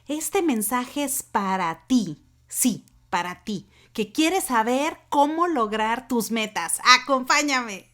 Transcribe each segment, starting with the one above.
Este mensaje es para ti, sí, para ti, que quieres saber cómo lograr tus metas. ¡Acompáñame!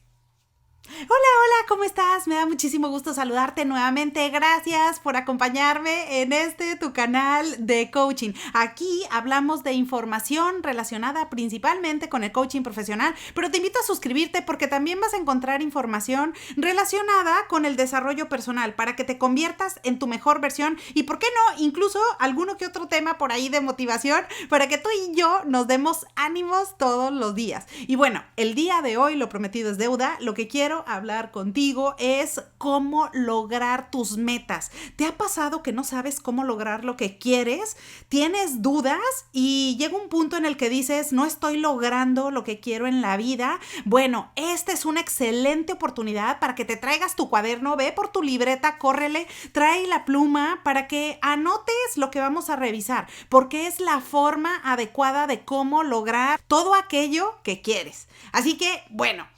Hola, ¿cómo estás? Me da muchísimo gusto saludarte nuevamente. Gracias por acompañarme en tu canal de coaching. Aquí hablamos de información relacionada principalmente con el coaching profesional, pero te invito a suscribirte porque también vas a encontrar información relacionada con el desarrollo personal para que te conviertas en tu mejor versión y, ¿por qué no? Incluso alguno que otro tema por ahí de motivación para que tú y yo nos demos ánimos todos los días. Y bueno, el día de hoy, lo prometido es deuda, lo que quiero hablar contigo es cómo lograr tus metas. ¿Te ha pasado que no sabes cómo lograr lo que quieres? ¿Tienes dudas? Y llega un punto en el que dices, no estoy logrando lo que quiero en la vida. Bueno, esta es una excelente oportunidad para que te traigas tu cuaderno, ve por tu libreta, córrele, trae la pluma para que anotes lo que vamos a revisar, porque es la forma adecuada de cómo lograr todo aquello que quieres. Así que, bueno,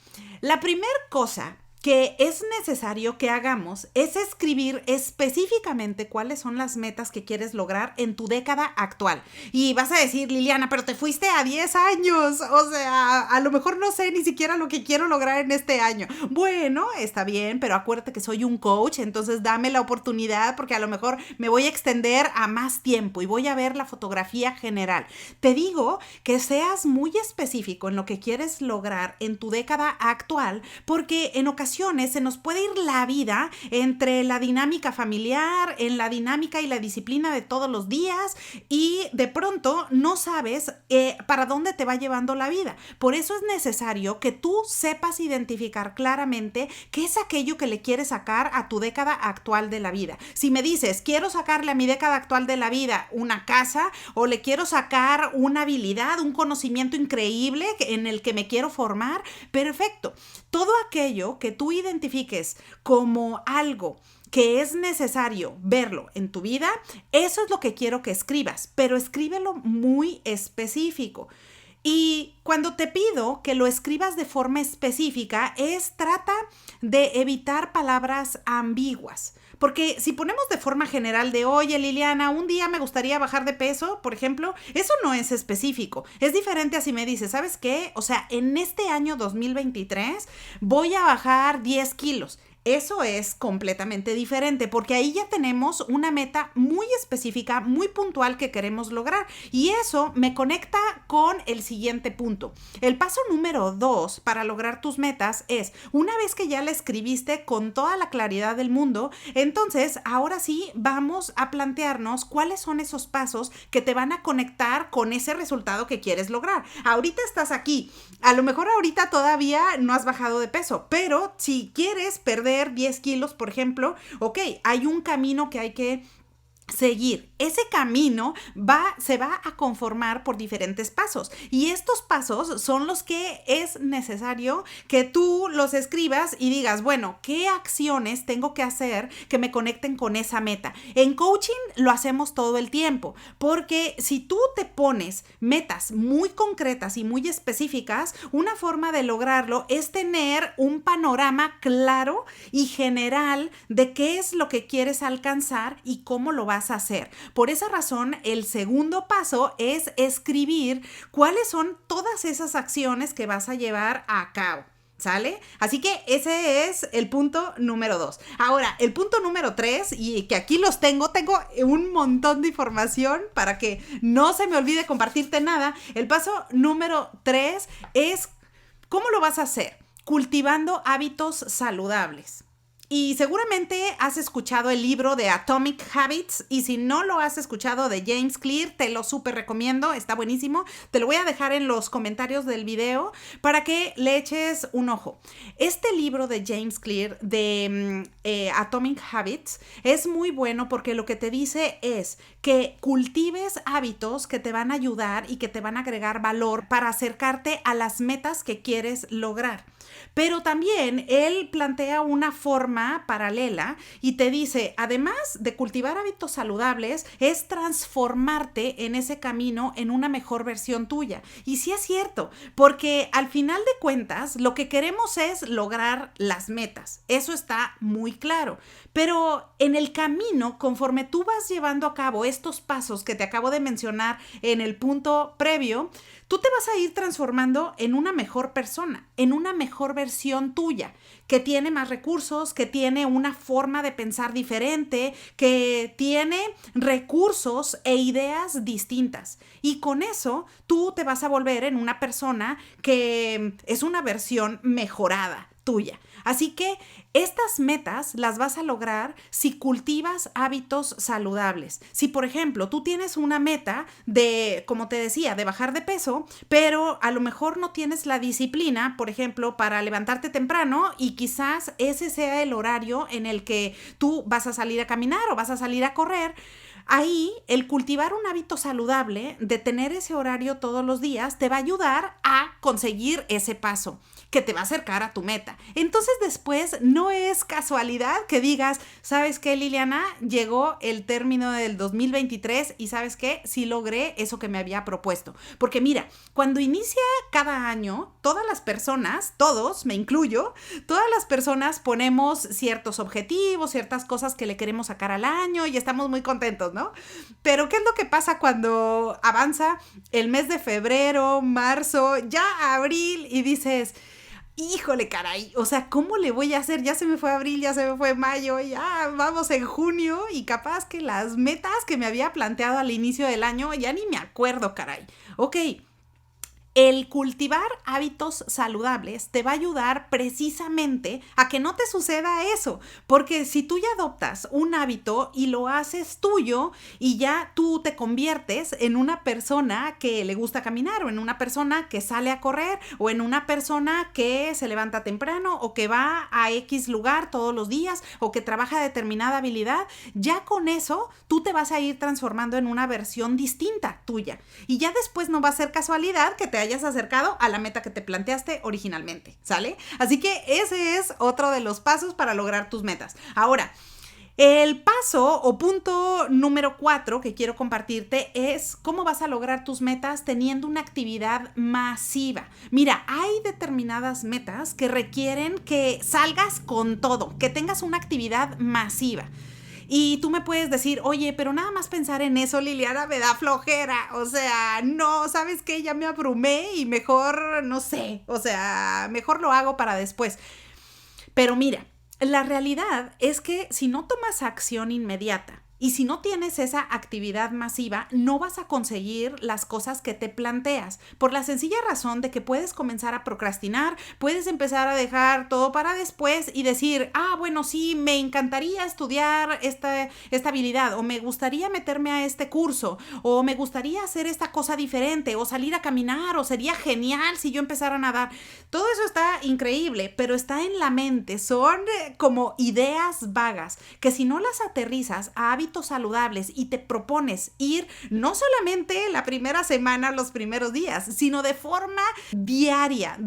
la primera cosa que es necesario que hagamos es escribir específicamente cuáles son las metas que quieres lograr en tu década actual. Y vas a decir, Liliana, pero te fuiste a 10 años, o sea, a lo mejor no sé ni siquiera lo que quiero lograr en este año. Bueno, está bien, pero acuérdate que soy un coach, entonces dame la oportunidad porque a lo mejor me voy a extender a más tiempo y voy a ver la fotografía general. Te digo que seas muy específico en lo que quieres lograr en tu década actual porque en ocasiones se nos puede ir la vida entre la dinámica familiar, en la dinámica y la disciplina de todos los días y de pronto no sabes para dónde te va llevando la vida. Por eso es necesario que tú sepas identificar claramente qué es aquello que le quieres sacar a tu década actual de la vida. Si me dices, quiero sacarle a mi década actual de la vida una casa o le quiero sacar una habilidad, un conocimiento increíble en el que me quiero formar, perfecto. Todo aquello que tú identifiques como algo que es necesario verlo en tu vida, eso es lo que quiero que escribas, pero escríbelo muy específico. Y cuando te pido que lo escribas de forma específica, trata de evitar palabras ambiguas. Porque si ponemos de forma general de, oye Liliana, un día me gustaría bajar de peso, por ejemplo, eso no es específico. Es diferente a si me dices, ¿sabes qué? O sea, en este año 2023 voy a bajar 10 kilos. Eso es completamente diferente porque ahí ya tenemos una meta muy específica, muy puntual que queremos lograr y eso me conecta con el siguiente punto. El paso número 2 para lograr tus metas es, una vez que ya la escribiste con toda la claridad del mundo, entonces ahora sí vamos a plantearnos cuáles son esos pasos que te van a conectar con ese resultado que quieres lograr. Ahorita estás aquí, a lo mejor ahorita todavía no has bajado de peso, pero si quieres perder 10 kilos, por ejemplo, ok, hay un camino que hay que seguir. Ese camino se va a conformar por diferentes pasos y estos pasos son los que es necesario que tú los escribas y digas, bueno, ¿qué acciones tengo que hacer que me conecten con esa meta? En coaching lo hacemos todo el tiempo porque si tú te pones metas muy concretas y muy específicas, una forma de lograrlo es tener un panorama claro y general de qué es lo que quieres alcanzar y cómo lo vas a hacer. Por esa razón, el segundo paso es escribir cuáles son todas esas acciones que vas a llevar a cabo. ¿Sale? Así que ese es el punto número 2. Ahora, el punto número 3, y que aquí tengo un montón de información para que no se me olvide compartirte nada. El paso número 3 es ¿cómo lo vas a hacer? Cultivando hábitos saludables. Y seguramente has escuchado el libro de Atomic Habits y si no lo has escuchado de James Clear, te lo súper recomiendo, está buenísimo. Te lo voy a dejar en los comentarios del video para que le eches un ojo. Este libro de James Clear de Atomic Habits es muy bueno porque lo que te dice es que cultives hábitos que te van a ayudar y que te van a agregar valor para acercarte a las metas que quieres lograr. Pero también él plantea una forma forma paralela y te dice, además de cultivar hábitos saludables, es transformarte en ese camino en una mejor versión tuya. Y sí es cierto, porque al final de cuentas, lo que queremos es lograr las metas. Eso está muy claro. Pero en el camino, conforme tú vas llevando a cabo estos pasos que te acabo de mencionar en el punto previo, tú te vas a ir transformando en una mejor persona, en una mejor versión tuya, que tiene más recursos, que tiene una forma de pensar diferente, que tiene recursos e ideas distintas. Y con eso tú te vas a volver en una persona que es una versión mejorada tuya. Así que estas metas las vas a lograr si cultivas hábitos saludables. Si, por ejemplo, tú tienes una meta de, como te decía, de bajar de peso, pero a lo mejor no tienes la disciplina, por ejemplo, para levantarte temprano y quizás ese sea el horario en el que tú vas a salir a caminar o vas a salir a correr. Ahí, el cultivar un hábito saludable de tener ese horario todos los días te va a ayudar a conseguir ese paso que te va a acercar a tu meta. Entonces después no es casualidad que digas, ¿sabes qué, Liliana? Llegó el término del 2023 y ¿sabes qué? Sí logré eso que me había propuesto. Porque mira, cuando inicia cada año, todas las personas, todos, me incluyo, todas las personas ponemos ciertos objetivos, ciertas cosas que le queremos sacar al año y estamos muy contentos, ¿no? Pero ¿qué es lo que pasa cuando avanza el mes de febrero, marzo, ya abril y dices, híjole, caray, o sea, ¿cómo le voy a hacer? Ya se me fue abril, ya se me fue mayo, ya vamos en junio y capaz que las metas que me había planteado al inicio del año ya ni me acuerdo, caray. Ok. El cultivar hábitos saludables te va a ayudar precisamente a que no te suceda eso, porque si tú ya adoptas un hábito y lo haces tuyo y ya tú te conviertes en una persona que le gusta caminar o en una persona que sale a correr o en una persona que se levanta temprano o que va a X lugar todos los días o que trabaja determinada habilidad, ya con eso tú te vas a ir transformando en una versión distinta tuya y ya después no va a ser casualidad que te hayas acercado a la meta que te planteaste originalmente, ¿sale? Así que ese es otro de los pasos para lograr tus metas. Ahora, el paso o punto número 4 que quiero compartirte es cómo vas a lograr tus metas teniendo una actividad masiva. Mira, hay determinadas metas que requieren que salgas con todo, que tengas una actividad masiva. Y tú me puedes decir, oye, pero nada más pensar en eso, Liliana, me da flojera. O sea, no, ¿sabes qué? Ya me abrumé y mejor, no sé, o sea, mejor lo hago para después. Pero mira, la realidad es que si no tomas acción inmediata, y si no tienes esa actividad masiva, no vas a conseguir las cosas que te planteas, por la sencilla razón de que puedes comenzar a procrastinar, puedes empezar a dejar todo para después y decir, bueno, sí, me encantaría estudiar esta habilidad, o me gustaría meterme a este curso, o me gustaría hacer esta cosa diferente, o salir a caminar, o sería genial si yo empezara a nadar. Todo eso está increíble, pero está en la mente, son como ideas vagas, que si no las aterrizas a hábitos saludables y te propones ir no solamente la primera semana, los primeros días, sino de forma diaria,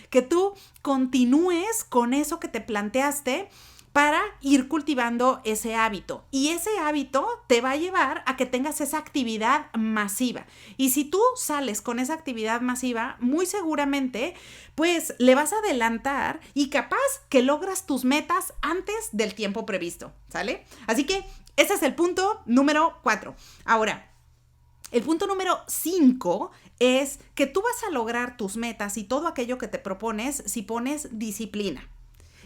que tú continúes con eso que te planteaste para ir cultivando ese hábito. Y ese hábito te va a llevar a que tengas esa actividad masiva. Y si tú sales con esa actividad masiva, muy seguramente, pues le vas a adelantar y capaz que logras tus metas antes del tiempo previsto, ¿sale? Así que ese es el punto número 4. Ahora, el punto número 5 es que tú vas a lograr tus metas y todo aquello que te propones si pones disciplina.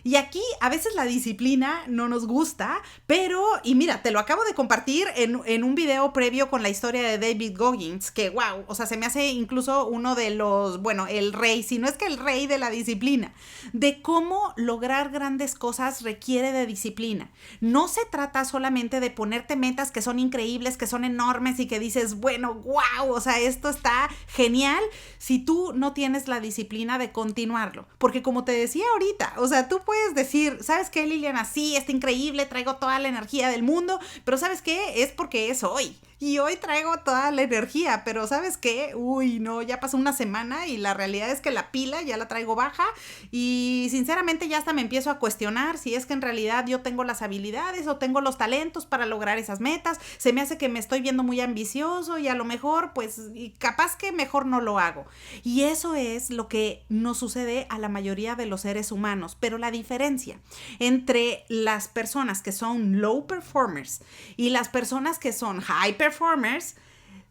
Y aquí a veces la disciplina no nos gusta, pero, y mira, te lo acabo de compartir en un video previo con la historia de David Goggins, que wow, o sea, se me hace incluso uno de los, bueno, el rey, si no es que el rey de la disciplina, de cómo lograr grandes cosas requiere de disciplina. No se trata solamente de ponerte metas que son increíbles, que son enormes y que dices, bueno, wow, o sea, esto está genial si tú no tienes la disciplina de continuarlo. Porque como te decía ahorita, o sea, tú puedes decir, ¿sabes qué, Liliana? Sí, está increíble, traigo toda la energía del mundo, pero ¿sabes qué? Es porque es hoy. Y hoy traigo toda la energía, pero ¿sabes qué? Uy, no, ya pasó una semana y la realidad es que la pila ya la traigo baja y sinceramente ya hasta me empiezo a cuestionar si es que en realidad yo tengo las habilidades o tengo los talentos para lograr esas metas. Se me hace que me estoy viendo muy ambicioso y a lo mejor, pues, y capaz que mejor no lo hago. Y eso es lo que nos sucede a la mayoría de los seres humanos, pero la diferencia entre las personas que son low performers y las personas que son high performers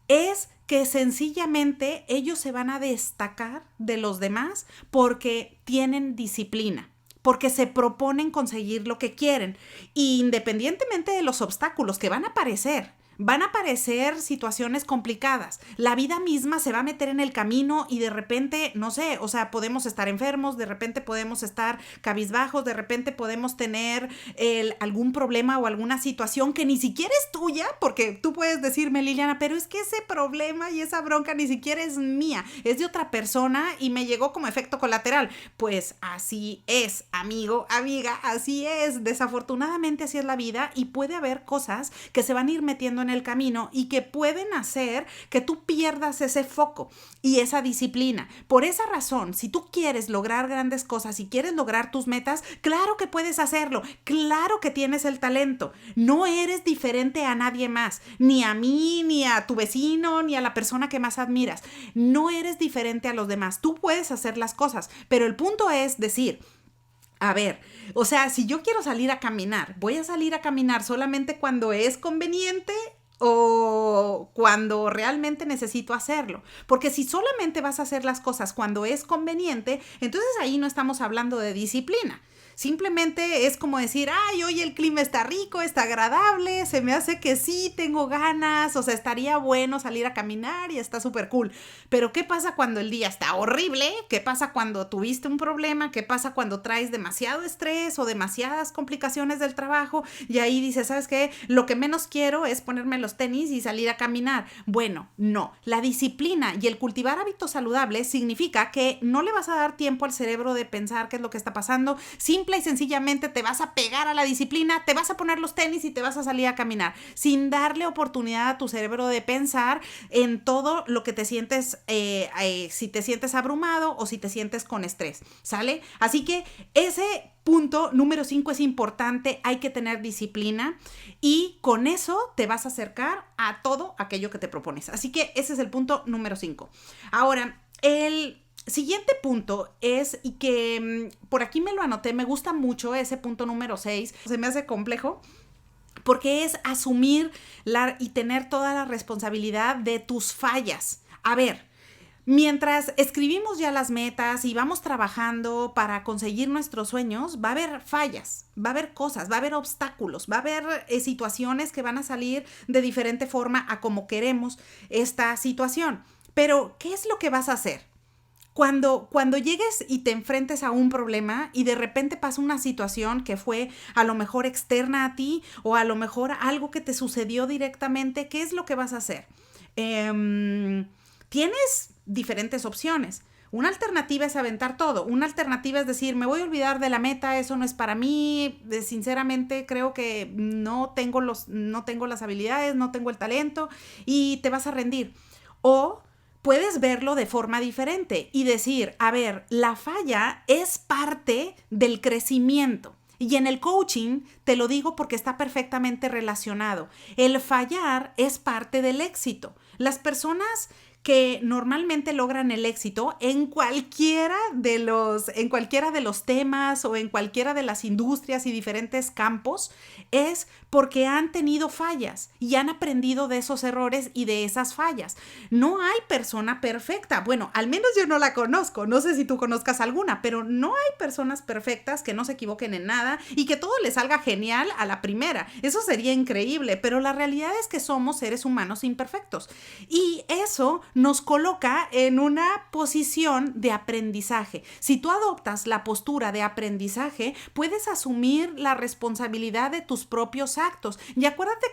es que sencillamente ellos se van a destacar de los demás porque tienen disciplina, porque se proponen conseguir lo que quieren, independientemente de los obstáculos que van a aparecer. Van a aparecer situaciones complicadas. La vida misma se va a meter en el camino y de repente, no sé, o sea, podemos estar enfermos, de repente podemos estar cabizbajos, de repente podemos tener algún problema o alguna situación que ni siquiera es tuya, porque tú puedes decirme, Liliana, pero es que ese problema y esa bronca ni siquiera es mía, es de otra persona y me llegó como efecto colateral. Pues así es, amigo, amiga, así es. Desafortunadamente así es la vida y puede haber cosas que se van a ir metiendo en el camino y que pueden hacer que tú pierdas ese foco y esa disciplina. Por esa razón, si tú quieres lograr grandes cosas y quieres lograr tus metas, claro que puedes hacerlo, claro que tienes el talento. No eres diferente a nadie más, ni a mí, ni a tu vecino, ni a la persona que más admiras. No eres diferente a los demás. Tú puedes hacer las cosas, pero el punto es decir, a ver, o sea, si yo quiero salir a caminar, ¿voy a salir a caminar solamente cuando es conveniente o cuando realmente necesito hacerlo? Porque si solamente vas a hacer las cosas cuando es conveniente, entonces ahí no estamos hablando de disciplina. Simplemente es como decir, ay, hoy el clima está rico, está agradable, se me hace que sí, tengo ganas, o sea, estaría bueno salir a caminar y está súper cool. Pero ¿qué pasa cuando el día está horrible? ¿Qué pasa cuando tuviste un problema? ¿Qué pasa cuando traes demasiado estrés o demasiadas complicaciones del trabajo? Y ahí dices, ¿sabes qué? Lo que menos quiero es ponerme los tenis y salir a caminar. Bueno, no. La disciplina y el cultivar hábitos saludables significa que no le vas a dar tiempo al cerebro de pensar qué es lo que está pasando. Simple y sencillamente te vas a pegar a la disciplina, te vas a poner los tenis y te vas a salir a caminar, sin darle oportunidad a tu cerebro de pensar en todo lo que te sientes, si te sientes abrumado o si te sientes con estrés, ¿sale? Así que ese punto número 5 es importante, hay que tener disciplina y con eso te vas a acercar a todo aquello que te propones. Así que ese es el punto número 5. Ahora, el siguiente punto es, y que por aquí me lo anoté, me gusta mucho ese punto número 6, se me hace complejo, porque es asumir y tener toda la responsabilidad de tus fallas. A ver, mientras escribimos ya las metas y vamos trabajando para conseguir nuestros sueños, va a haber fallas, va a haber cosas, va a haber obstáculos, va a haber situaciones que van a salir de diferente forma a como queremos esta situación. Pero, ¿qué es lo que vas a hacer? Cuando llegues y te enfrentes a un problema y de repente pasa una situación que fue a lo mejor externa a ti o a lo mejor algo que te sucedió directamente, ¿qué es lo que vas a hacer? Tienes diferentes opciones. Una alternativa es aventar todo. Una alternativa es decir, me voy a olvidar de la meta, eso no es para mí. Sinceramente creo que no tengo las habilidades, no tengo el talento y te vas a rendir. O puedes verlo de forma diferente y decir, a ver, la falla es parte del crecimiento. Y en el coaching te lo digo porque está perfectamente relacionado. El fallar es parte del éxito. Las personas que normalmente logran el éxito en cualquiera de los temas o en cualquiera de las industrias y diferentes campos es porque han tenido fallas y han aprendido de esos errores y de esas fallas. No hay persona perfecta. Bueno, al menos yo no la conozco. No sé si tú conozcas alguna, pero no hay personas perfectas que no se equivoquen en nada y que todo les salga genial a la primera. Eso sería increíble, pero la realidad es que somos seres humanos imperfectos y eso nos coloca en una posición de aprendizaje. Si tú adoptas la postura de aprendizaje, puedes asumir la responsabilidad de tus propios actos. Y acuérdate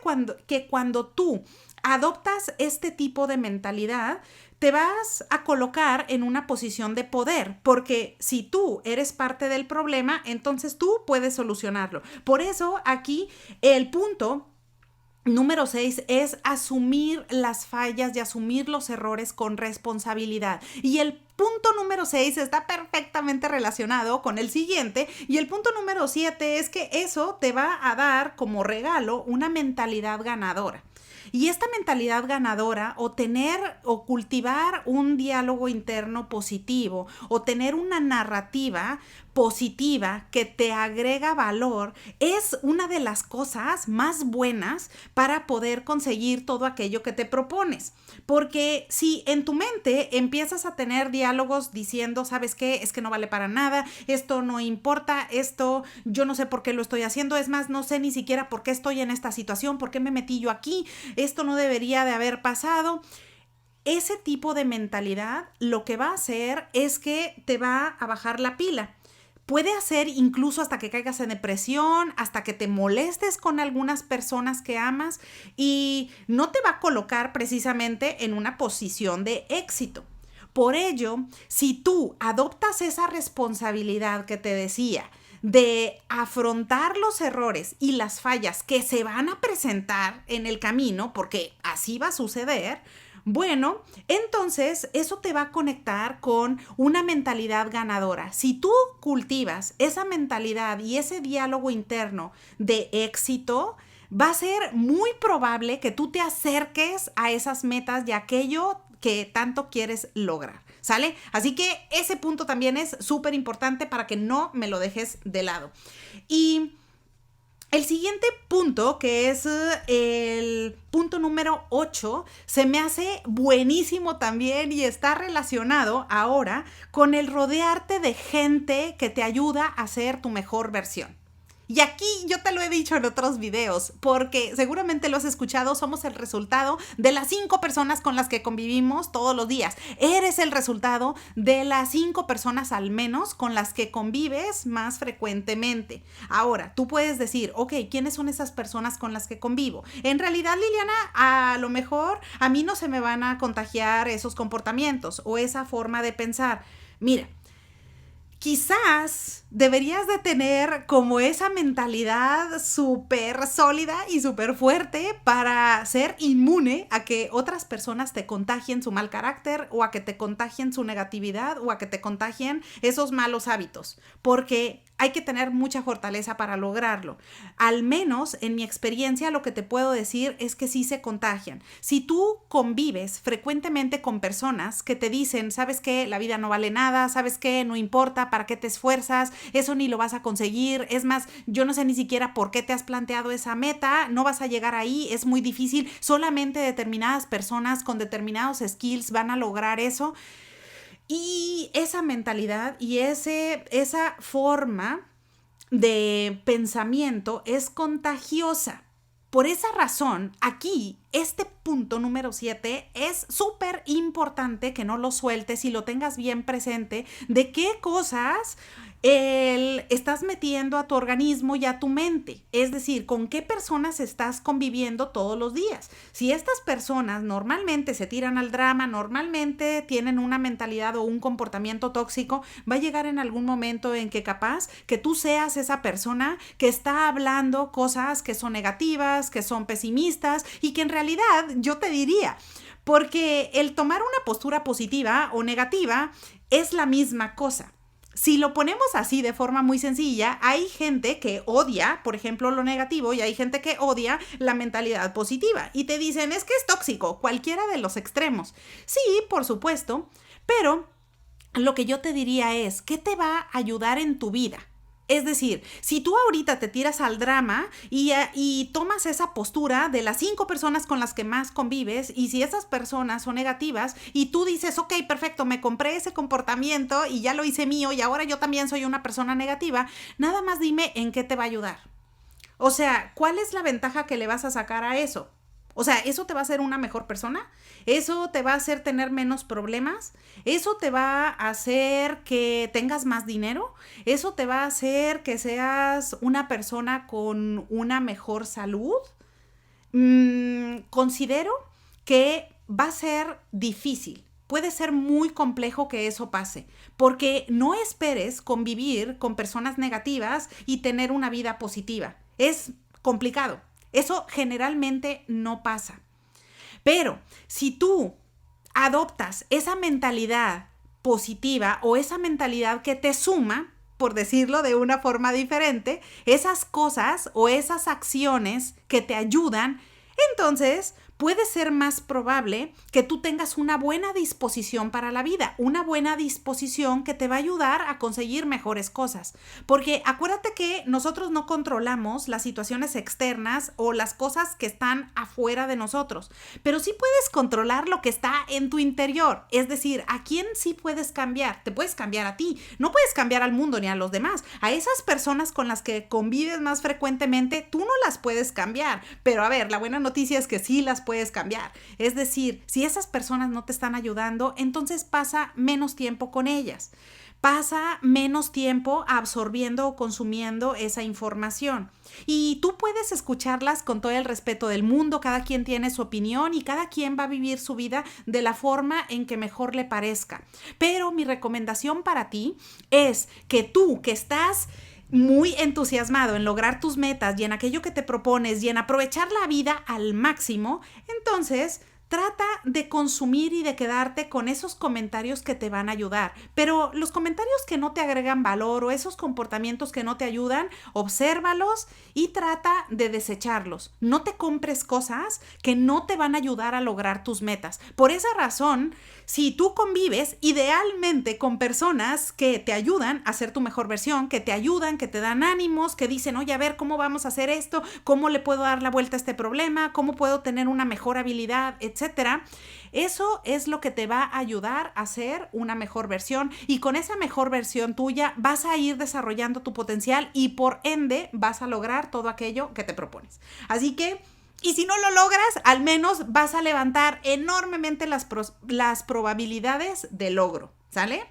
que cuando tú adoptas este tipo de mentalidad, te vas a colocar en una posición de poder, porque si tú eres parte del problema, entonces tú puedes solucionarlo. Por eso aquí el punto Número 6 es asumir las fallas y asumir los errores con responsabilidad. Y el punto número 6 está perfectamente relacionado con el siguiente. Y el punto número 7 es que eso te va a dar como regalo una mentalidad ganadora. Y esta mentalidad ganadora, o tener o cultivar un diálogo interno positivo, o tener una narrativa positiva que te agrega valor, es una de las cosas más buenas para poder conseguir todo aquello que te propones. Porque si en tu mente empiezas a tener diálogos diciendo, ¿sabes qué? Es que no vale para nada, esto no importa, esto yo no sé por qué lo estoy haciendo, es más, no sé ni siquiera por qué estoy en esta situación, por qué me metí yo aquí, esto no debería de haber pasado. Ese tipo de mentalidad lo que va a hacer es que te va a bajar la pila. Puede hacer incluso hasta que caigas en depresión, hasta que te molestes con algunas personas que amas, y no te va a colocar precisamente en una posición de éxito. Por ello, si tú adoptas esa responsabilidad que te decía, de afrontar los errores y las fallas que se van a presentar en el camino, porque así va a suceder, bueno, entonces eso te va a conectar con una mentalidad ganadora. Si tú cultivas esa mentalidad y ese diálogo interno de éxito, va a ser muy probable que tú te acerques a esas metas y a aquello que tanto quieres lograr, ¿sale? Así que ese punto también es súper importante para que no me lo dejes de lado. Y el siguiente punto, que es el punto número 8, se me hace buenísimo también y está relacionado ahora con el rodearte de gente que te ayuda a ser tu mejor versión. Y aquí yo te lo he dicho en otros videos, porque seguramente lo has escuchado, somos el resultado de las 5 personas con las que convivimos todos los días. Eres el resultado de las 5 personas al menos con las que convives más frecuentemente. Ahora, tú puedes decir, ok, ¿quiénes son esas personas con las que convivo? En realidad, Liliana, a lo mejor a mí no se me van a contagiar esos comportamientos o esa forma de pensar. Mira, quizás deberías de tener como esa mentalidad súper sólida y súper fuerte para ser inmune a que otras personas te contagien su mal carácter, o a que te contagien su negatividad, o a que te contagien esos malos hábitos, porque hay que tener mucha fortaleza para lograrlo. Al menos en mi experiencia lo que te puedo decir es que sí se contagian. Si tú convives frecuentemente con personas que te dicen, ¿sabes qué? La vida no vale nada, ¿sabes qué? No importa, ¿para qué te esfuerzas? Eso ni lo vas a conseguir. Es más, yo no sé ni siquiera por qué te has planteado esa meta, no vas a llegar ahí, es muy difícil, solamente determinadas personas con determinados skills van a lograr eso. Y esa mentalidad y esa forma de pensamiento es contagiosa. Por esa razón, aquí, este punto número 7 es súper importante que no lo sueltes y lo tengas bien presente de qué cosas estás metiendo a tu organismo y a tu mente. Es decir, con qué personas estás conviviendo todos los días. Si estas personas normalmente se tiran al drama, normalmente tienen una mentalidad o un comportamiento tóxico, va a llegar en algún momento en que capaz que tú seas esa persona que está hablando cosas que son negativas, que son pesimistas, y que en realidad yo te diría, porque el tomar una postura positiva o negativa es la misma cosa. Si lo ponemos así de forma muy sencilla, hay gente que odia, por ejemplo, lo negativo, y hay gente que odia la mentalidad positiva. Y te dicen, es que es tóxico, cualquiera de los extremos. Sí, por supuesto, pero lo que yo te diría es, ¿qué te va a ayudar en tu vida? Es decir, si tú ahorita te tiras al drama y tomas esa postura de las 5 personas con las que más convives, y si esas personas son negativas y tú dices, ok, perfecto, me compré ese comportamiento y ya lo hice mío y ahora yo también soy una persona negativa, nada más dime en qué te va a ayudar. O sea, ¿cuál es la ventaja que le vas a sacar a eso? O sea, ¿eso te va a hacer una mejor persona? ¿Eso te va a hacer tener menos problemas? ¿Eso te va a hacer que tengas más dinero? ¿Eso te va a hacer que seas una persona con una mejor salud? Considero que va a ser difícil. Puede ser muy complejo que eso pase, porque no esperes convivir con personas negativas y tener una vida positiva. Es complicado. Eso generalmente no pasa. Pero si tú adoptas esa mentalidad positiva o esa mentalidad que te suma, por decirlo de una forma diferente, esas cosas o esas acciones que te ayudan, entonces puede ser más probable que tú tengas una buena disposición para la vida, una buena disposición que te va a ayudar a conseguir mejores cosas. Porque acuérdate que nosotros no controlamos las situaciones externas o las cosas que están afuera de nosotros, pero sí puedes controlar lo que está en tu interior. Es decir, ¿a quién sí puedes cambiar? Te puedes cambiar a ti, no puedes cambiar al mundo ni a los demás. A esas personas con las que convives más frecuentemente, tú no las puedes cambiar. Pero a ver, la buena noticia es que sí las puedes cambiar. Es decir, si esas personas no te están ayudando, entonces pasa menos tiempo con ellas. Pasa menos tiempo absorbiendo o consumiendo esa información. Y tú puedes escucharlas con todo el respeto del mundo, cada quien tiene su opinión y cada quien va a vivir su vida de la forma en que mejor le parezca. Pero mi recomendación para ti es que tú que estás muy entusiasmado en lograr tus metas y en aquello que te propones y en aprovechar la vida al máximo, entonces trata de consumir y de quedarte con esos comentarios que te van a ayudar. Pero los comentarios que no te agregan valor o esos comportamientos que no te ayudan, obsérvalos y trata de desecharlos. No te compres cosas que no te van a ayudar a lograr tus metas. Por esa razón, si tú convives idealmente con personas que te ayudan a ser tu mejor versión, que te ayudan, que te dan ánimos, que dicen, oye, a ver, ¿cómo vamos a hacer esto? ¿Cómo le puedo dar la vuelta a este problema? ¿Cómo puedo tener una mejor habilidad? Etcétera. Eso es lo que te va a ayudar a ser una mejor versión y con esa mejor versión tuya vas a ir desarrollando tu potencial y por ende vas a lograr todo aquello que te propones. Así que y si no lo logras, al menos vas a levantar enormemente las probabilidades de logro, ¿sale?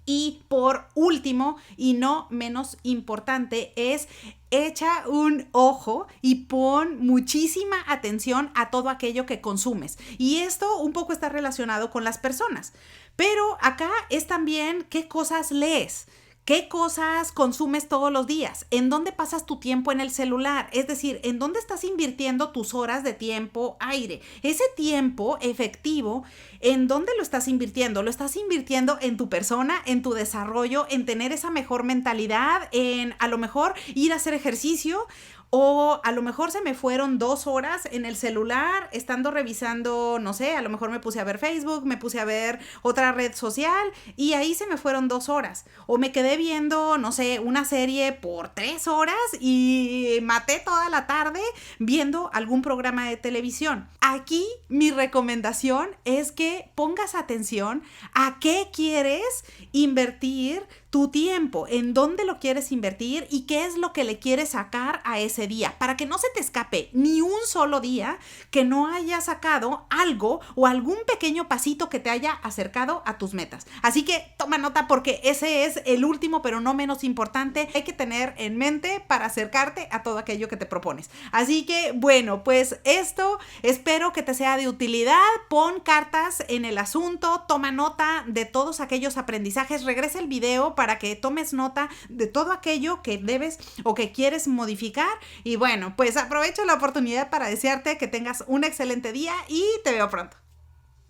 Y por último, y no menos importante, es echa un ojo y pon muchísima atención a todo aquello que consumes. Y esto un poco está relacionado con las personas. Pero acá es también qué cosas lees. ¿Qué cosas consumes todos los días? ¿En dónde pasas tu tiempo en el celular? Es decir, ¿en dónde estás invirtiendo tus horas de tiempo aire? Ese tiempo efectivo, ¿en dónde lo estás invirtiendo? ¿Lo estás invirtiendo en tu persona, en tu desarrollo, en tener esa mejor mentalidad, en a lo mejor ir a hacer ejercicio? O a lo mejor se me fueron 2 horas en el celular estando revisando, no sé, a lo mejor me puse a ver Facebook, me puse a ver otra red social y ahí se me fueron 2 horas. O me quedé viendo, no sé, una serie por 3 horas y maté toda la tarde viendo algún programa de televisión. Aquí mi recomendación es que pongas atención a qué quieres invertir tu tiempo, en dónde lo quieres invertir y qué es lo que le quieres sacar a ese día, para que no se te escape ni un solo día que no haya sacado algo o algún pequeño pasito que te haya acercado a tus metas. Así que toma nota porque ese es el último, pero no menos importante, hay que tener en mente para acercarte a todo aquello que te propones. Así que bueno, pues esto espero que te sea de utilidad. Pon cartas en el asunto, toma nota de todos aquellos aprendizajes, regresa el video para que tomes nota de todo aquello que debes o que quieres modificar. Y bueno, pues aprovecho la oportunidad para desearte que tengas un excelente día y te veo pronto.